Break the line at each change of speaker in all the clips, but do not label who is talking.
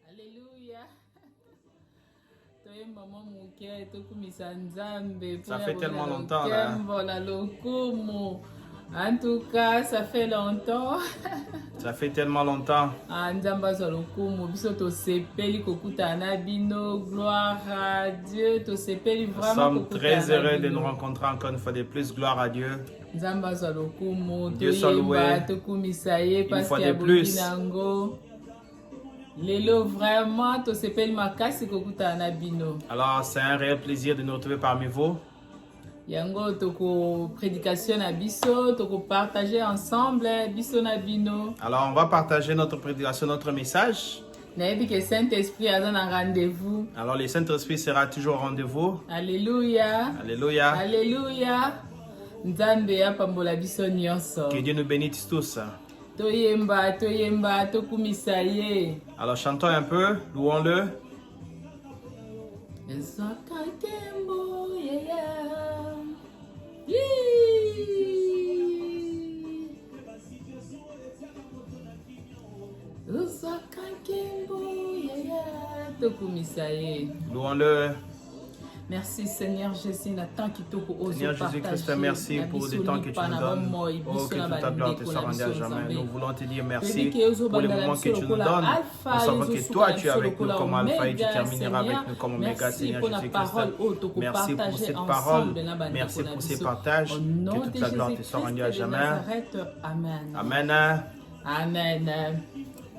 Alléluia. Maman Mouké, Tokumisa Nzambe.
Ça fait tellement longtemps là.
En tout cas, ça fait longtemps.
Ça fait tellement longtemps.
Nzamba Zolokumu, biso to sepeli kokuta na bino, gloire à Dieu, to sepeli vraiment.
Nous sommes très heureux de nous rencontrer encore une fois de plus, gloire à Dieu.
Nzamba Zolokumu,
Dieu soit loué.
Tokumisaye,
Une fois de plus.
Lelo vraiment to sepeli makasi kokuta na bino.
Alors c'est un réel plaisir de nous retrouver parmi vous.
Yango toko prédication na biso, toko partager ensemble biso na bino.
Alors on va partager notre prédication, notre message.
Nayebi que Saint-Esprit a un rendez-vous.
Alors le Saint-Esprit sera toujours au rendez-vous.
Alléluia.
Alléluia.
Alléluia. Nzambe apambola biso nyonso.
Que Dieu nous bénisse tous.
Toyemba, toyemba, tokumisa ye.
Alors chantons un peu, louons-le.
Ezwakakembo yeya.
Louons-le.
Merci Seigneur Jésus,
Seigneur Jésus-Christ, merci pour le temps que tu nous donnes. Oh, que toute ta gloire te soit rendue à jamais. Nous voulons te dire merci pour le moment que tu nous donnes. Nous savons que toi, tu es avec nous comme Alpha et tu termineras avec nous comme Oméga, Seigneur Jésus-Christ. Merci pour cette parole. Merci pour ces partages. Que toute la gloire te soit rendue à jamais.
Amen.
Amen.
Amen.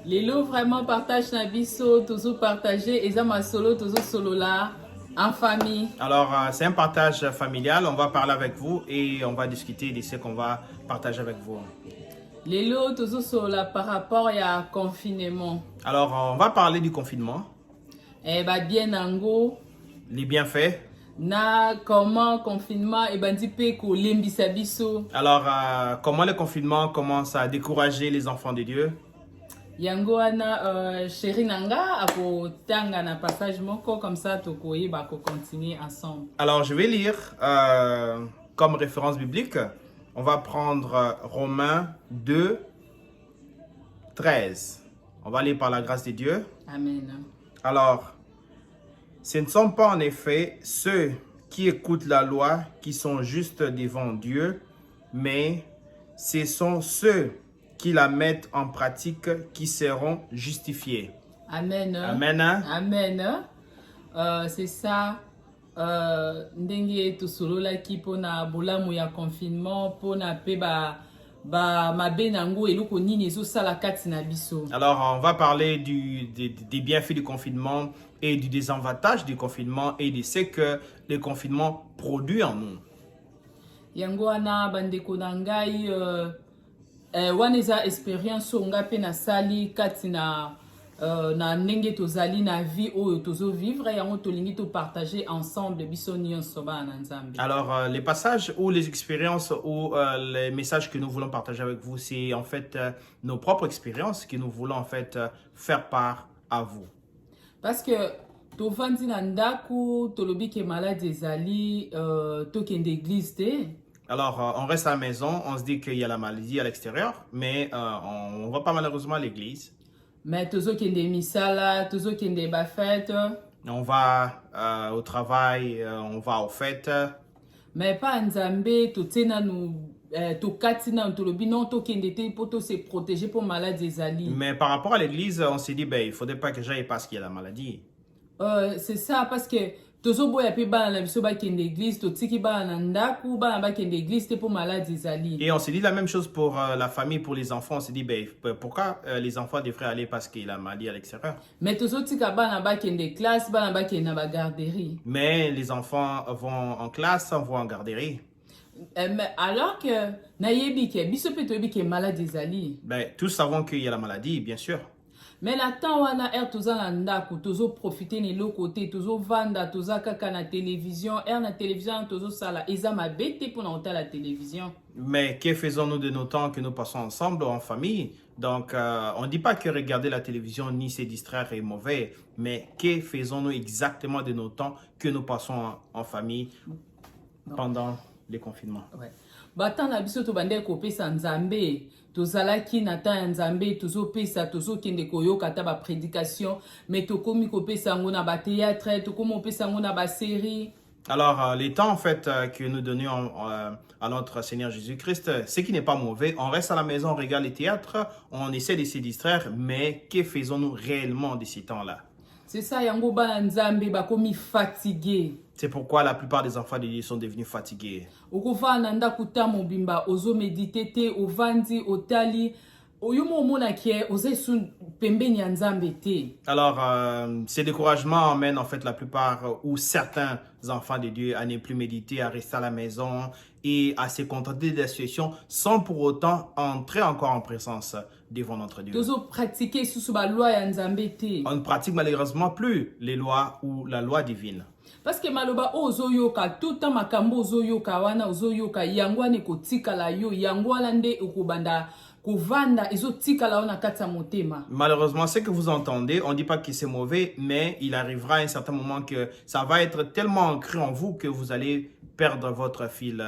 Lelo vraiment partage na biso, toujours partager, ezama solo, toujours solo là. En famille.
Alors, c'est un partage familial. On va parler avec vous et on va discuter de ce qu'on va partager avec vous.
Lelo, toujours sur la par rapport à confinement.
Alors, on va parler du confinement.
Eh ben, bien ango.
Les bienfaits.
Na comment confinement et ben dipe ko lembisa biso.
Alors, comment le confinement commence à décourager les enfants de Dieu?
Yango ana chéri nanga ako tanga na passage moko comme ça toko yeba ko continuer ensemble.
Alors je vais lire comme référence biblique. On va prendre Romains 2, 13. On va lire par la grâce de Dieu.
Amen.
Alors, ce ne sont pas en effet ceux qui écoutent la loi qui sont justes devant Dieu, mais ce sont ceux qui la mettent en pratique, qui seront justifiés.
Amen.
Amen.
Amen. C'est ça. Ndenge tosolola ki pona bolamu ya confinement pona pe ba mabe nango eloko nini ezosala kati na biso.
Alors on va parler des bienfaits du confinement et du désavantage du confinement et de ce que le confinement produit en nous.
Yango ana bandeko na ngai wana eza expérience onga pe na sali kati na ndenge tozali na vie oyo tozo vivre yango tolingi to partager ensemble biso nyonso bana nzambe.
Alors les passages ou les expériences ou les messages que nous voulons partager avec vous, c'est en fait nos propres expériences que nous voulons en fait faire part à vous.
Parce que tovandi na ndaku tolobi ke malade ezali tokende église te.
Alors, on reste à la maison, on se dit qu'il y a la maladie à l'extérieur, mais on ne va pas malheureusement à l'église.
Mais tozo kende misala, tozo kende ba fête.
On va au travail, on va aux fêtes.
Mais pas nzambe to tena nous to katina tolobi non to kende te pour se protéger pour maladie ezali.
Mais par rapport à l'église, on s'est dit ben il faudrait pas que j'aille parce qu'il y a la maladie.
C'est ça parce que tozo boya pe bana na biso ba kende église to tiki bana ndaku bana ba kende église te pour maladie ezali.
Et on s'est dit la même chose pour la famille, pour les enfants. On s'est dit ben pourquoi les enfants devraient aller parce qu'il y a la maladie à l'extérieur.
Mais tozo tika bana ba kende classe bana ba kende na ba garderie.
Mais les enfants vont en classe, vont en garderie.
Mais alors que nayebi ke biso pe toyebi ke maladie ezali.
Ben tous savons qu'il y a la maladie, bien sûr.
Mais la temps wana toza na ndako tozo profiter ni lo côté tozo vanda toza kaka na télévision na télévision tozo sala eza mabete pour na la télévision.
Mais que faisons-nous de nos temps que nous passons ensemble en famille? Donc on ne dit pas que regarder la télévision ni se distraire est mauvais, mais que faisons-nous exactement de nos temps que nous passons en famille pendant le confinement?
Ouais. batana biso to bande kopesa nzambe tozalaki na ta nzambe tozopesa tozokende koyoka ta ba prédication mais tokomi kopesa ngo na ba théâtre tokomi kopesa ngo na ba série.
Alors, les temps en fait que nous donnions à notre Seigneur Jésus-Christ, ce qui n'est pas mauvais, on reste à la maison, on regarde les théâtres, on essaie de se distraire, mais que faisons-nous réellement de ces temps-là?
C'est ça, yango bana nzambe bakomi fatigué.
C'est pourquoi la plupart des enfants de Dieu sont devenus fatigués.
Okova nanda kuta mobimba ozo méditer te ovandi otali oyumo mona kie ozesu pembeni nzambe te.
Alors ces découragements amènent en fait la plupart ou certains enfants de Dieu à ne plus méditer, à rester à la maison et à se contenter de la situation sans pour autant entrer encore en présence devant notre Dieu.
Tozo pratiquer sous ba loi ya nzambe te.
On ne pratique malheureusement plus les lois ou la loi divine.
Parce que maloba ozoyoka tout temps makambo ozoyoka wana ozoyoka yangwane kotikala yo yangwala nde okubanda kovanda ezotikala wana kati ya motema.
Malheureusement, ce que vous entendez, on ne dit pas que c'est mauvais, mais il arrivera à un certain moment que ça va être tellement ancré en vous que vous allez perdre votre fil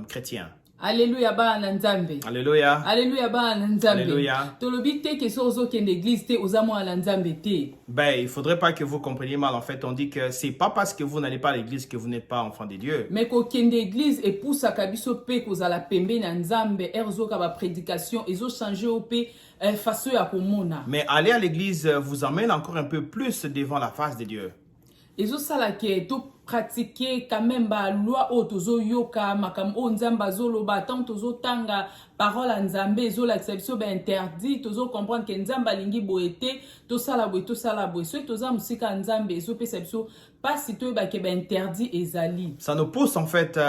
chrétien.
Alléluia bana nzambe.
Alléluia.
Alléluia bana nzambe.
Alléluia.
Tolobi te ke sozo kende église te ozamo ala nzambe te.
Ben, il faudrait pas que vous compreniez mal. En fait, on dit que c'est pas parce que vous n'allez pas à l'église que vous n'êtes pas enfant de Dieu.
Mais ko kende église et poussa kabiso pe kozala pembe na nzambe erzo ka ba prédication ezo changer au pe façon ya komona.
Mais aller à l'église vous emmène encore un peu plus devant la face de Dieu.
Ezo sala ke to pratiquer quand même ba loi o tozo yoka makam o nzamba zolo ba tant tozo tanga parole nzambe zo la exception ba interdit tozo comprendre que nzamba lingi boete to sala boe so toza musika nzambe zo perception pas si to ba ke ba interdit ezali.
Ça nous pousse en fait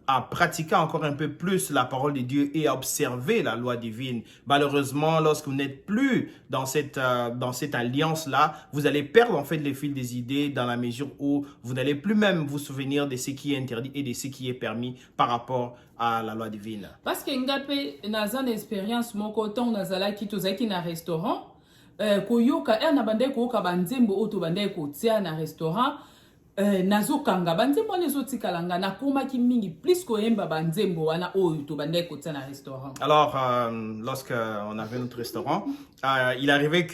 à pratiquer encore un peu plus la parole de Dieu et à observer la loi divine. Malheureusement, lorsque vous n'êtes plus dans cette alliance-là, vous allez perdre en fait le fil des idées dans la mesure où vous n'allez plus même vous souvenir de ce qui est interdit et de ce qui est permis par rapport à la loi divine.
Parce que ngape nazan expérience moko ton nazala ki tozaki na restaurant koyoka na bande koyoka banzembo oto bande kotia na restaurant nazokanga banzembo nezotikalanga nakomaki mingi plus koyemba banzembo wana oyo to bande kotia na restaurant.
Alors lorsque on avait notre restaurant, il arrivait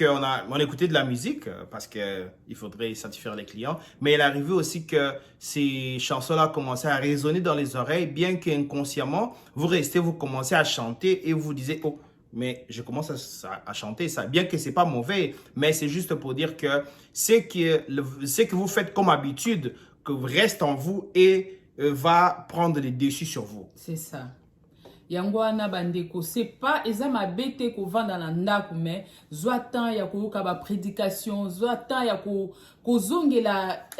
on écoutait de la musique parce que il faudrait satisfaire les clients, mais il arrivait aussi que ces chansons-là commençaient à résonner dans les oreilles, bien qu'inconsciemment vous commencez à chanter et vous disiez oh, mais je commence à chanter ça, bien que c'est pas mauvais, mais c'est juste pour dire que ce que vous faites comme habitude que reste en vous et va prendre le dessus sur vous.
C'est ça. Yangwana bandeko, c'est pas ezama bete ko vanda na ndaku mais zoatan ya koyoka ba prédication, zoatan ya ko zongela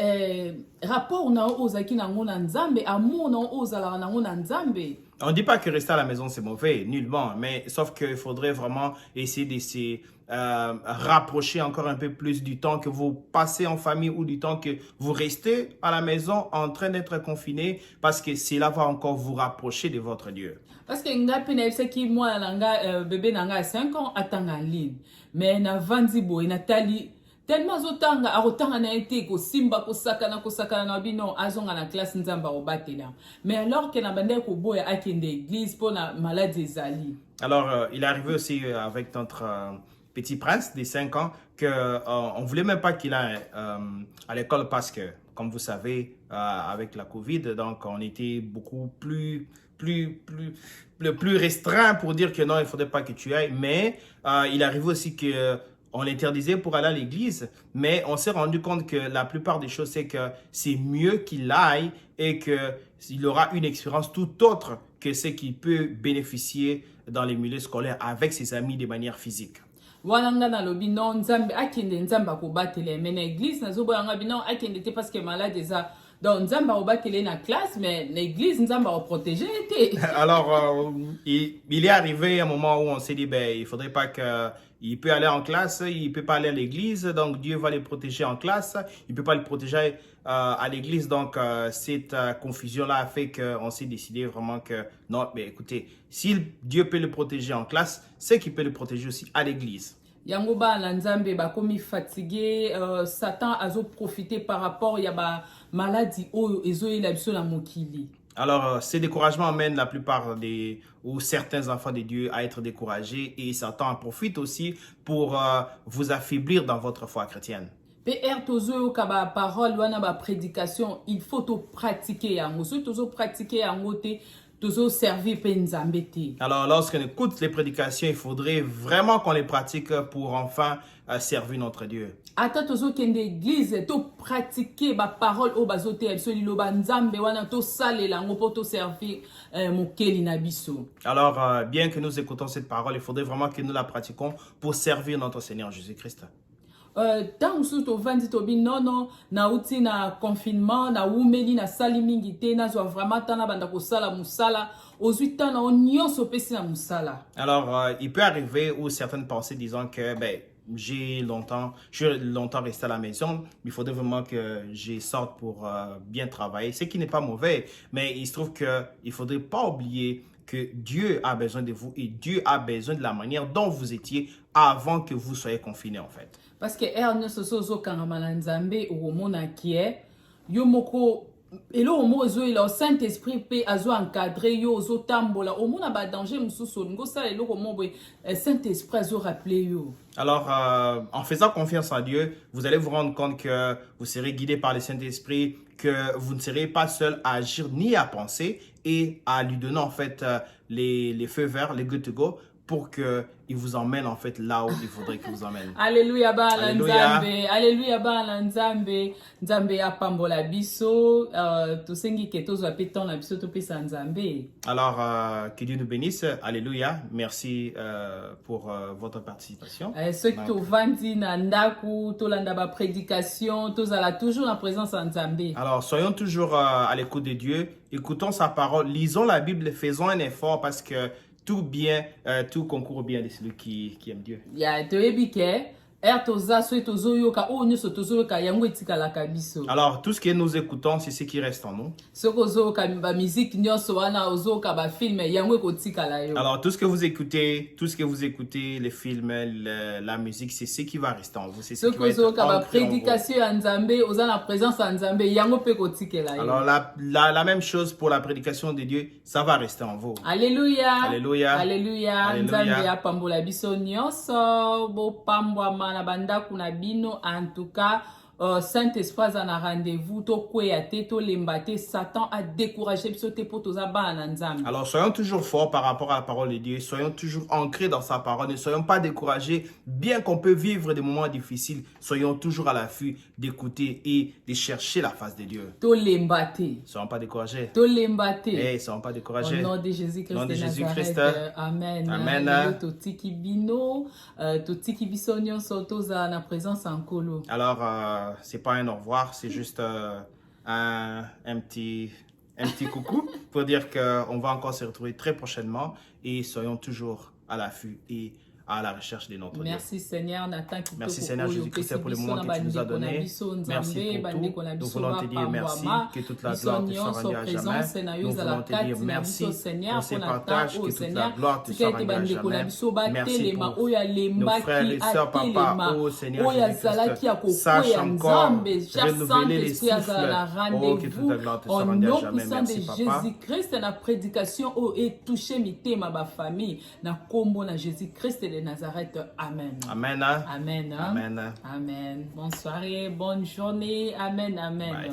rapport na ozaki na ngona nzambe, amour na ozala na ngona nzambe.
On ne dit pas que rester à la maison c'est mauvais, nullement, mais sauf qu'il faudrait vraiment essayer de se rapprocher encore un peu plus du temps que vous passez en famille ou du temps que vous restez à la maison en train d'être confiné, parce que cela va encore vous rapprocher de votre Dieu.
Parce que ngapi na yebisa ki mwana nanga bébé nanga 5 ans atanga en ligne, mais na vandi boy natali tellement zotanga akotanga na été ko simba ko sakana na bino azonga na classe nzamba obatela, mais alors que na bande ko boya akende église pour na maladie zali.
Alors il est arrivé aussi avec notre petit prince de 5 ans que on voulait même pas qu'il aille à l'école parce que comme vous savez avec la Covid, donc on était beaucoup plus restreint pour dire que non, il faudrait pas que tu ailles, mais il arrive aussi que on l'interdisait pour aller à l'église, mais on s'est rendu compte que la plupart des choses, c'est que c'est mieux qu'il aille et qu'il aura une expérience tout autre que ce qu'il peut bénéficier dans les milieux scolaires avec ses amis de manière physique.
Wananga na lobi non nzambe akende nzamba ko batele mais na église nazo boyanga bino akende te parce que malade eza. Donc nzamba ko batele na classe mais l'église nzamba ko protéger te. Alors
il est arrivé un moment où on s'est dit ben il faudrait pas que il peut aller en classe, il peut pas aller à l'église, donc Dieu va les protéger en classe, il peut pas les protéger à l'église, donc cette confusion-là a fait qu'on s'est décidé vraiment que non, mais écoutez, si Dieu peut le protéger en classe, c'est qu'il peut le protéger aussi à l'église.
Yango ba la nzambe ba komi fatigué, Satan azo profiter par rapport ya ba maladie oyo ezo ila biso na mokili.
Alors, ces découragements amènent la plupart ou certains enfants de Dieu à être découragés et Satan en profite aussi pour vous affaiblir dans votre foi chrétienne.
Parole prédication, il faut pratiquer.
Alors, lorsqu'on écoute les prédications, il faudrait vraiment qu'on les pratique pour enfin servir notre Dieu.
Ata tozo kende église to pratiquer ba parole o bazote biso liloba nzambe wana to salela ngo po to servir mokeli na biso.
Alors bien que nous écoutons cette parole, il faudrait vraiment que nous la pratiquions pour servir notre Seigneur Jésus-Christ.
Tant sous to vandi to bi nono na uti na confinement na umeli na sali mingi te na zo vraiment tana banda ko sala musala ozui tana onyoso pesi na musala.
Alors il peut arriver où certaines pensées disant que je suis longtemps resté à la maison, mais il faudrait vraiment que je sorte pour bien travailler, ce qui n'est pas mauvais, mais il se trouve qu'il ne faudrait pas oublier que Dieu a besoin de vous et Dieu a besoin de la manière dont vous étiez avant que vous soyez confinés en fait.
Parce que Ernest Soso Kangamala Nzambe ou Mona Kie, Yomoko. Et là, le Saint-Esprit peut encadrer yo zo tambola au monde ba danger mususu ngo ça et le Saint-Esprit a rappelé yo.
Alors en faisant confiance en Dieu, vous allez vous rendre compte que vous serez guidé par le Saint-Esprit, que vous ne serez pas seul à agir ni à penser et à lui donner en fait les feux verts, les good to go, pour qu'il vous emmène en fait là où il faudrait qu'il vous emmène.
Alléluia, Nzambe. Alléluia, Nzambe. Nzambe a pambola biso. To sengi ke tozo apeton la biso to pesa Nzambe.
Alors, que Dieu nous bénisse. Alléluia. Merci pour votre participation.
Ceux qui to vandi na ndaku, to landa ba prédication, to zala toujours en présence de Nzambe.
Alors, soyons toujours à l'écoute de Dieu. Écoutons sa parole. Lisons la Bible. Faisons un effort parce que tout concourt bien de celui qui aime Dieu. Alors, tout ce que nous écoutons, c'est ce qui reste en nous. Alors, tout ce que vous écoutez, les films, la musique, c'est ce qui va rester en vous. C'est ce qui va être alors, la même chose pour la prédication de Dieu, ça va rester en vous.
Alléluia.
Alléluia.
Alléluia.
Alléluia.
En tout cas, Saint-Esprit a un rendez-vous, Satan a découragé.
Alors soyons toujours forts par rapport à la parole de Dieu, soyons toujours ancrés dans sa parole, ne soyons pas découragés, bien qu'on peut vivre des moments difficiles, soyons toujours à l'affût d'écouter et de chercher la face de Dieu. Soyons pas découragés. Soyons pas découragés.
Au nom de Jésus-Christ. Amen.
Amen. Alors c'est pas un au revoir, c'est juste un petit coucou pour dire qu'on va encore se retrouver très prochainement et soyons toujours à l'affût et à la recherche de notre Dieu.
Merci Seigneur,
merci Seigneur Jésus-Christ pour le moment que tu nous as donné. Merci pour tout. Nous voulons te dire merci, que toute la gloire te soit rendue à jamais. Nous voulons te dire merci pour ces partages, que toute la gloire te soit rendue à jamais. Merci pour nos frères et sœurs, papa, oh Seigneur Jésus-Christ. Sache encore renouveler les souffles. Oh, que toute la gloire te soit rendue à jamais. Merci papa.
Jésus-Christ, la prédication est touché mitema ba famille na kombo na Jésus-Christ de Nazareth. Amen.
Amen.
Amen.
Amen.
Amen. Bonne soirée, bonne journée. Amen. Amen.
Bye.